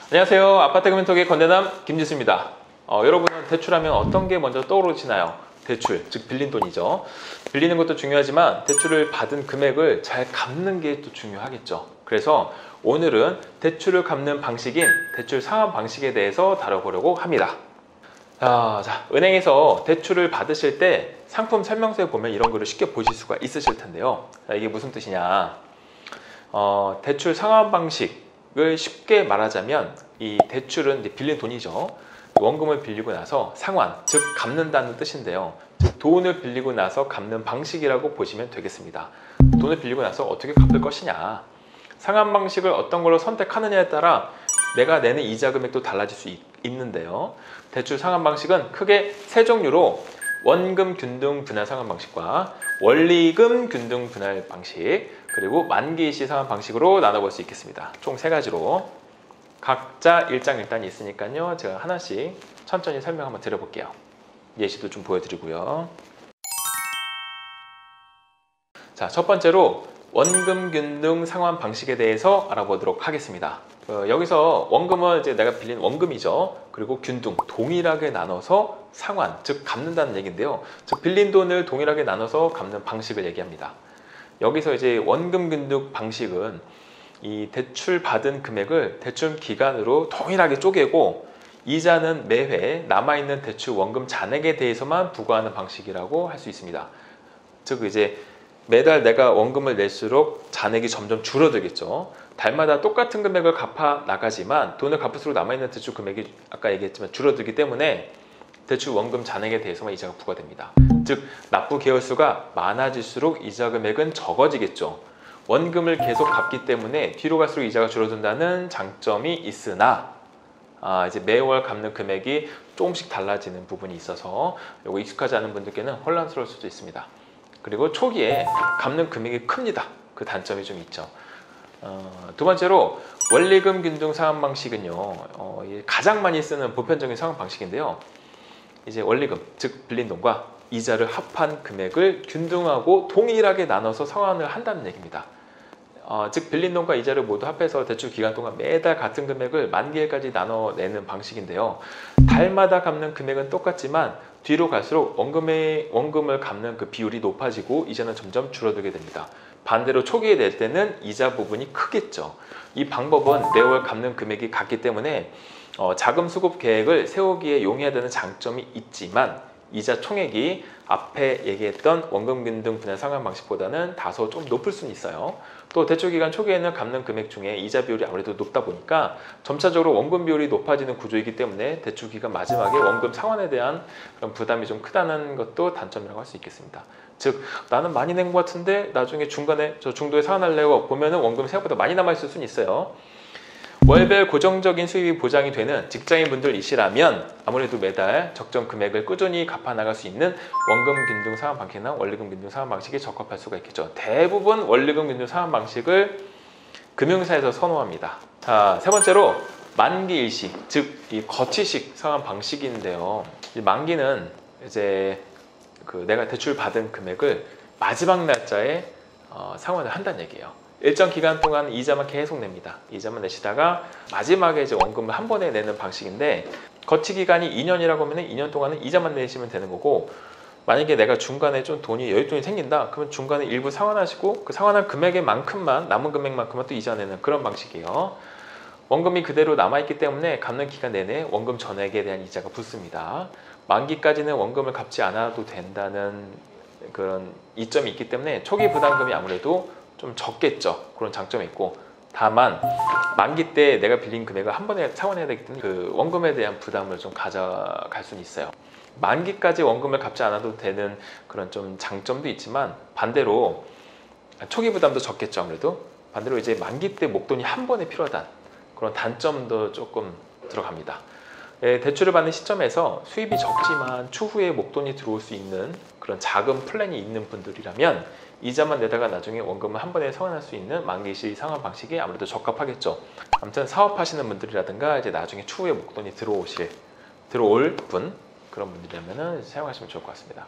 안녕하세요. 아파트 금융톡의 건대남 김지수입니다. 여러분은 대출하면 어떤 게 먼저 떠오르시나요? 대출, 즉 빌린 돈이죠. 빌리는 것도 중요하지만 대출을 받은 금액을 잘 갚는 게 또 중요하겠죠. 그래서 오늘은 대출을 갚는 방식인 대출 상환 방식에 대해서 다뤄보려고 합니다. 은행에서 대출을 받으실 때 상품 설명서에 보면 이런 거를 쉽게 보실 수가 있으실 텐데요. 이게 무슨 뜻이냐? 대출 상환 방식을 쉽게 말하자면 이 대출은 이제 빌린 돈이죠. 원금을 빌리고 나서 상환, 즉 갚는다는 뜻인데요. 즉 돈을 빌리고 나서 갚는 방식이라고 보시면 되겠습니다. 돈을 빌리고 나서 어떻게 갚을 것이냐. 상환 방식을 어떤 걸로 선택하느냐에 따라 내가 내는 이자 금액도 달라질 수 있는데요. 대출 상환 방식은 크게 세 종류로 원금 균등 분할 상환 방식과 원리금 균등 분할 방식, 그리고 만기일시 상환 방식으로 나눠볼 수 있겠습니다. 총 세 가지로 각자 일장일단이 있으니까요. 제가 하나씩 천천히 설명 한번 드려볼게요. 예시도 좀 보여드리고요. 자, 첫 번째로 원금 균등 상환 방식에 대해서 알아보도록 하겠습니다. 여기서 원금은 이제 내가 빌린 원금이죠. 그리고 균등, 동일하게 나눠서 상환, 즉 갚는다는 얘기인데요. 즉 빌린 돈을 동일하게 나눠서 갚는 방식을 얘기합니다. 여기서 이제 원금 균등 방식은 이 대출 받은 금액을 대출 기간으로 동일하게 쪼개고 이자는 매회 남아있는 대출 원금 잔액에 대해서만 부과하는 방식이라고 할 수 있습니다. 즉 이제 매달 내가 원금을 낼수록 잔액이 점점 줄어들겠죠. 달마다 똑같은 금액을 갚아 나가지만 돈을 갚을수록 남아있는 대출 금액이 아까 얘기했지만 줄어들기 때문에 대출 원금 잔액에 대해서만 이자가 부과됩니다. 즉 납부 개월수가 많아질수록 이자 금액은 적어지겠죠. 원금을 계속 갚기 때문에 뒤로 갈수록 이자가 줄어든다는 장점이 있으나 이제 매월 갚는 금액이 조금씩 달라지는 부분이 있어서 이거 익숙하지 않은 분들께는 혼란스러울 수도 있습니다. 그리고 초기에 갚는 금액이 큽니다. 그 단점이 좀 있죠. 두 번째로 원리금 균등 상환 방식은요, 가장 많이 쓰는 보편적인 상환 방식인데요. 이제 원리금, 즉 빌린 돈과 이자를 합한 금액을 균등하고 동일하게 나눠서 상환을 한다는 얘기입니다. 즉 빌린 돈과 이자를 모두 합해서 대출 기간 동안 매달 같은 금액을 만기일까지 나눠내는 방식인데요. 달마다 갚는 금액은 똑같지만 뒤로 갈수록 원금을 갚는 그 비율이 높아지고 이자는 점점 줄어들게 됩니다. 반대로 초기에 낼 때는 이자 부분이 크겠죠. 이 방법은 매월 갚는 금액이 같기 때문에 자금 수급 계획을 세우기에 용이해야 되는 장점이 있지만 이자 총액이 앞에 얘기했던 원금 균등 분할 상환 방식보다는 다소 좀 높을 수는 있어요. 또 대출 기간 초기에는 갚는 금액 중에 이자 비율이 아무래도 높다 보니까 점차적으로 원금 비율이 높아지는 구조이기 때문에 대출 기간 마지막에 원금 상환에 대한 그런 부담이 좀 크다는 것도 단점이라고 할 수 있겠습니다. 즉 나는 많이 낸 것 같은데 나중에 중간에 저 중도에 상환하려고 보면은 원금이 생각보다 많이 남아있을 수는 있어요. 월별 고정적인 수입이 보장이 되는 직장인분들이시라면 아무래도 매달 적정 금액을 꾸준히 갚아 나갈 수 있는 원금 균등 상환 방식이나 원리금 균등 상환 방식에 적합할 수가 있겠죠. 대부분 원리금 균등 상환 방식을 금융사에서 선호합니다. 자, 세 번째로 만기 일시, 즉 이 거치식 상환 방식인데요. 이 만기는 이제 내가 대출 받은 금액을 마지막 날짜에 상환을 한다는 얘기예요. 일정 기간 동안 이자만 계속 냅니다. 이자만 내시다가 마지막에 이제 원금을 한 번에 내는 방식인데 거치 기간이 2년이라고 하면 2년 동안은 이자만 내시면 되는 거고, 만약에 내가 중간에 좀 여윳돈이 생긴다 그러면 중간에 일부 상환하시고 그 상환한 금액만큼만 남은 금액만큼만 또 이자 내는 그런 방식이에요. 원금이 그대로 남아있기 때문에 갚는 기간 내내 원금 전액에 대한 이자가 붙습니다. 만기까지는 원금을 갚지 않아도 된다는 그런 이점이 있기 때문에 초기 부담금이 아무래도 좀 적겠죠. 그런 장점이 있고, 다만 만기 때 내가 빌린 금액을 한 번에 상환해야 되기 때문에 그 원금에 대한 부담을 좀 가져갈 수는 있어요. 만기까지 원금을 갚지 않아도 되는 그런 좀 장점도 있지만 반대로 초기 부담도 적겠죠. 아무래도 반대로 이제 만기 때 목돈이 한 번에 필요하다는 그런 단점도 조금 들어갑니다. 대출을 받는 시점에서 수입이 적지만 추후에 목돈이 들어올 수 있는 그런 자금 플랜이 있는 분들이라면 이자만 내다가 나중에 원금을 한 번에 상환할 수 있는 만기시 상환 방식이 아무래도 적합하겠죠. 아무튼 사업하시는 분들이라든가 이제 나중에 추후에 목돈이 들어올 그런 분들이라면 사용하시면 좋을 것 같습니다.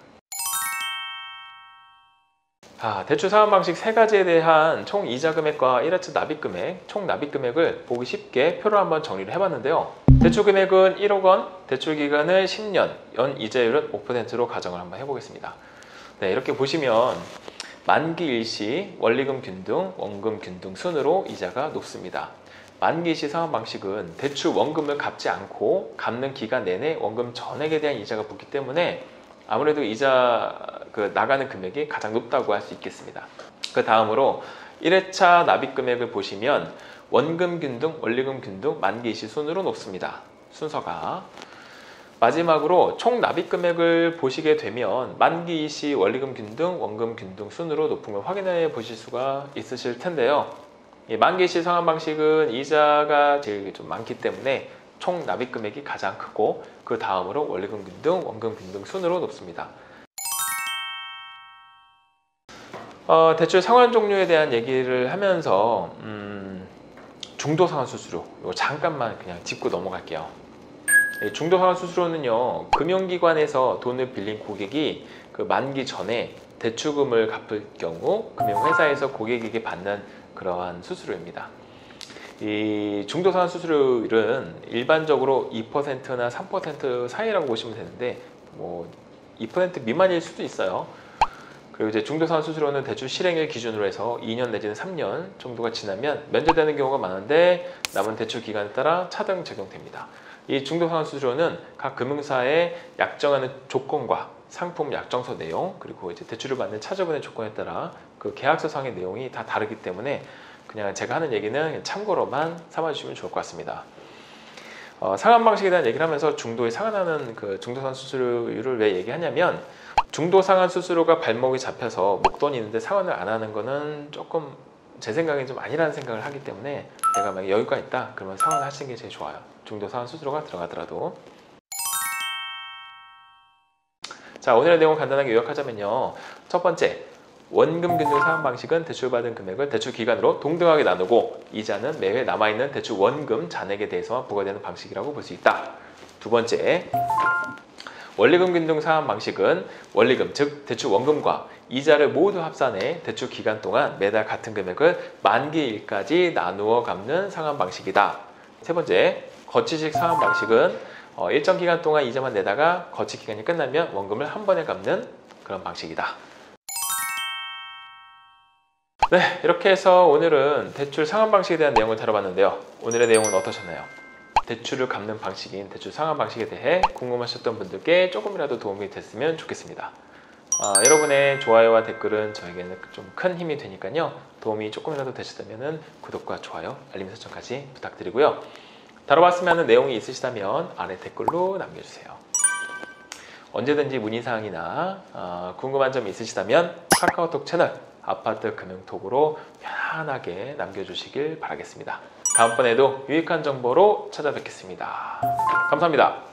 대출 상환 방식 세 가지에 대한 총 이자 금액과 1회차 납입 금액, 총 납입 금액을 보기 쉽게 표로 한번 정리를 해봤는데요. 대출 금액은 1억 원, 대출 기간은 10년, 연 이자율은 5%로 가정을 한번 해보겠습니다. 네, 이렇게 보시면 만기 일시 원리금 균등, 원금 균등 순으로 이자가 높습니다. 만기 일시 상환 방식은 대출 원금을 갚지 않고 갚는 기간 내내 원금 전액에 대한 이자가 붙기 때문에 아무래도 이자 나가는 금액이 가장 높다고 할 수 있겠습니다. 그 다음으로 1회차 납입 금액을 보시면 원금 균등, 원리금 균등, 만기 일시 순으로 높습니다. 순서가. 마지막으로 총 납입 금액을 보시게 되면 만기 일시 원리금 균등, 원금 균등 순으로 높은 걸 확인해 보실 수가 있으실 텐데요. 이 만기 일시 상환 방식은 이자가 제일 좀 많기 때문에 총 납입 금액이 가장 크고 그 다음으로 원리금 균등, 원금 균등 순으로 높습니다. 대출 상환 종류에 대한 얘기를 하면서 중도상환 수수료 이거 잠깐만 그냥 짚고 넘어갈게요. 중도상환 수수료는요, 금융기관에서 돈을 빌린 고객이 그 만기 전에 대출금을 갚을 경우 금융회사에서 고객에게 받는 그러한 수수료입니다. 이 중도상환 수수료율은 일반적으로 2%나 3% 사이라고 보시면 되는데 뭐 2% 미만일 수도 있어요. 그리고 이제 중도상환 수수료는 대출 실행일 기준으로 해서 2년 내지는 3년 정도가 지나면 면제되는 경우가 많은데 남은 대출 기간에 따라 차등 적용됩니다. 이 중도상환 수수료는 각 금융사에 약정하는 조건과 상품 약정서 내용 그리고 이제 대출을 받는 차저분의 조건에 따라 그 계약서상의 내용이 다 다르기 때문에 그냥 제가 하는 얘기는 참고로만 삼아주시면 좋을 것 같습니다. 상환 방식에 대한 얘기를 하면서 중도에 상환하는 그 중도상환 수수료율을 왜 얘기하냐면 중도 상환 수수료가 발목이 잡혀서 목돈이 있는데 상환을 안 하는 거는 조금 제 생각엔 좀 아니라는 생각을 하기 때문에 내가 만약 여유가 있다 그러면 상환을 하시는 게 제일 좋아요. 중도 상환 수수료가 들어가더라도. 자, 오늘의 내용 간단하게 요약하자면요. 첫 번째, 원금 균등 상환 방식은 대출받은 금액을 대출 기간으로 동등하게 나누고 이자는 매회 남아있는 대출 원금 잔액에 대해서만 부과되는 방식이라고 볼 수 있다. 두 번째, 원리금 균등 상환 방식은 원리금, 즉 대출 원금과 이자를 모두 합산해 대출 기간 동안 매달 같은 금액을 만기일까지 나누어 갚는 상환 방식이다. 세 번째, 거치식 상환 방식은 일정 기간 동안 이자만 내다가 거치 기간이 끝나면 원금을 한 번에 갚는 그런 방식이다. 네, 이렇게 해서 오늘은 대출 상환 방식에 대한 내용을 다뤄봤는데요. 오늘의 내용은 어떠셨나요? 대출을 갚는 방식인 대출 상환 방식에 대해 궁금하셨던 분들께 조금이라도 도움이 됐으면 좋겠습니다. 여러분의 좋아요와 댓글은 저에게는 좀 큰 힘이 되니까요. 도움이 조금이라도 되셨다면 구독과 좋아요, 알림 설정까지 부탁드리고요. 다뤄봤으면 하는 내용이 있으시다면 아래 댓글로 남겨주세요. 언제든지 문의사항이나 궁금한 점이 있으시다면 카카오톡 채널 아파트 금융톡으로 편안하게 남겨주시길 바라겠습니다. 다음번에도 유익한 정보로 찾아뵙겠습니다. 감사합니다.